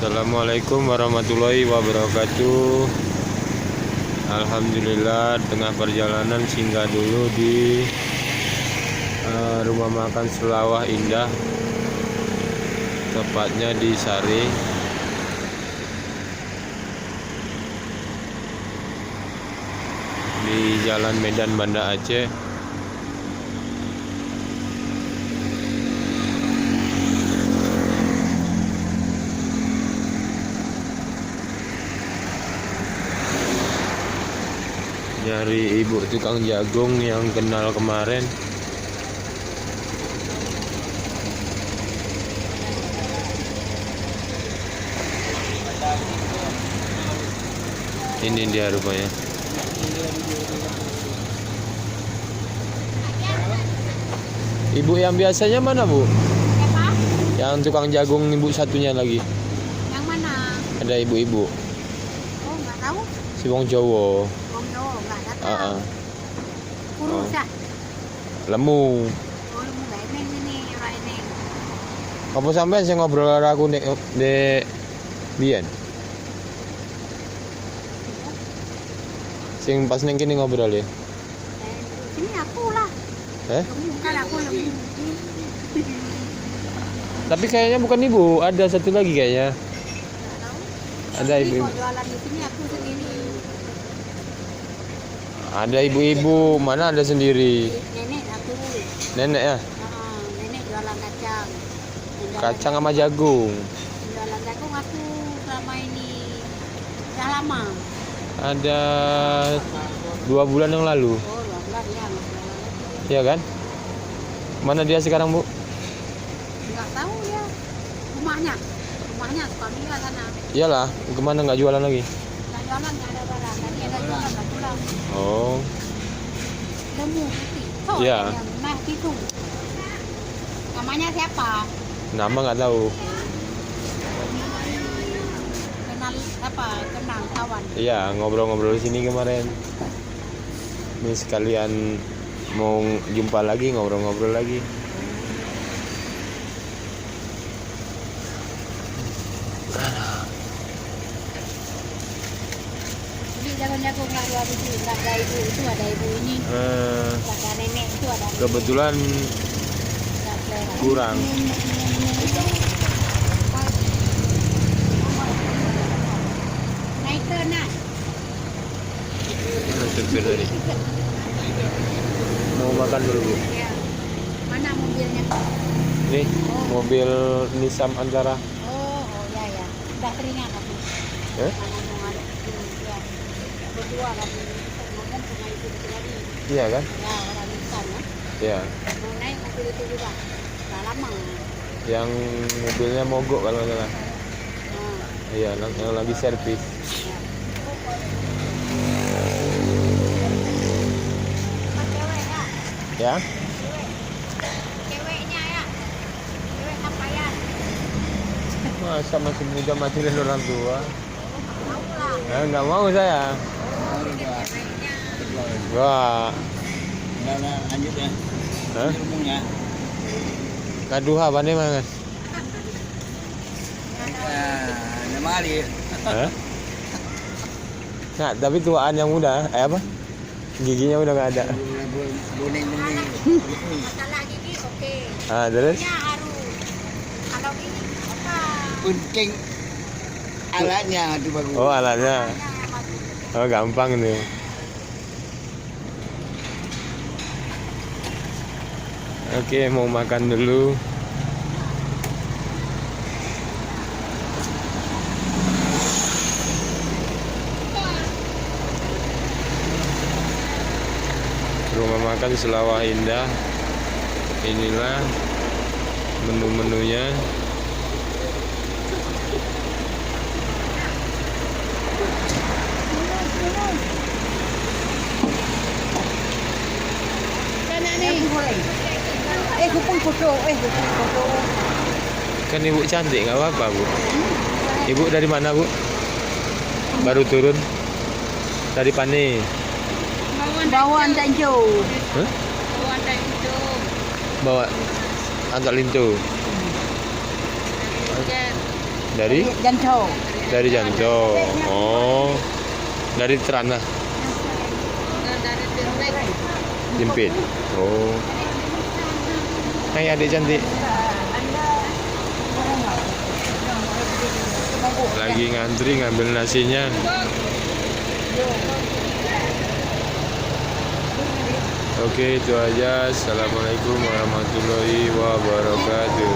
Assalamualaikum warahmatullahi wabarakatuh. Alhamdulillah, tengah perjalanan singgah dulu di rumah makan Selawah Indah, tepatnya di Sari. Di Jalan Medan Banda Aceh. Nyari ibu tukang jagung yang kenal kemarin. Ini dia rupanya. Ibu yang biasanya mana, Bu? Siapa? Yang tukang jagung ibu satunya lagi. Yang mana? Ada ibu-ibu. Oh, nggak tahu. Si Wong Jowo. Wong Jawa nggak datang. Kurus ya? Lemu. Oh, lu nggak eneng ini, orang eneng. Apa sampai saya ngobrol karo aku nek biyen. Sing pas ning kene ngobrol ya. Ini aku lah. Bukan aku lebih. Tapi kayaknya bukan ibu, ada satu lagi kayaknya. Nggak tahu. Ada Ini ibu-ibu. kalau jualan di sini aku sendiri. Ada ibu-ibu, mana ada sendiri. Nenek aku. Nenek ya? Nenek jualan kacang. Kacang sama jagung. Jualan jagung aku selama ini udah lama. Ada 2 bulan yang lalu. Oh, 12 ya. Iya kan? Mana dia sekarang, Bu? Nggak tahu ya. Rumahnya suka tinggal sana. Iyalah, kemana nggak jualan lagi? Nggak jualan, nggak ada barang. Tadi ada jualan, nggak pulang. Oh, Lemu putih. Oh, Iya. yang mah itu. Namanya siapa? nama nggak tahu. Kenal apa? Kenal kawan. Iya, ngobrol-ngobrol di sini kemarin. Ini sekalian mau jumpa lagi, ngobrol-ngobrol lagi. Jadi jagung-jagung nggak 2 biji, nggak ada ibu itu, ada ibu ini, ada nenek itu, ada. Kebetulan Nggak selera. kurang. Naik ke nak. Mana supir tadi? Mau makan dulu, Bu. Ya. Mana mobilnya? Nih, mobil Nissan Antara. Oh ya ya. Udah teringat aku. Ngomong-ngomong ya. Berdua kan ngomong sama ibu itu lagi. Iya kan? Ya orang Nissan ya. Iya. Mau naik mobil itu juga. Udah lama. Yang mobilnya mogok kalau nggak salah. Nah, Iya, yang lagi servis. Mas cewek ya. Ya? Ceweknya ya. Cewek kampayan. Masa masih muda matirin orang tua? Mau lah. Nggak mau saya. Ceweknya. Wah, Udah lanjut ya. hah? Ngomongnya. Kaduh apa nih, Mas? Nama Ali. Hah? Nah, tapi tuaan yang muda, apa? Giginya udah nggak ada. Boning-boning. Masalah gigi oke. Ah, terus? Nya harus. Kalau ini apa? Penting alatnya itu bagus. Oh, alatnya. Nya yang bagus. Oh, gampang nih. Oke, mau makan dulu. Rumah makan Selawah Indah. Inilah menu-menunya. Sana nih. Hupung foto. Kan ibu cantik, nggak apa-apa, Bu. Ibu dari mana, Bu? Baru turun dari Pane. Bawaan Tanjung. Hah? Bawaan Tanjung. Bawa Antar Lintu. Hujan. Dari Jancau. dari Jancau. Oh. Dari Trana. Dari Tirtek. Jempit. Oh. Hai adik cantik. Lagi ngantri ngambil nasinya. Oke, itu aja. Assalamualaikum warahmatullahi wabarakatuh.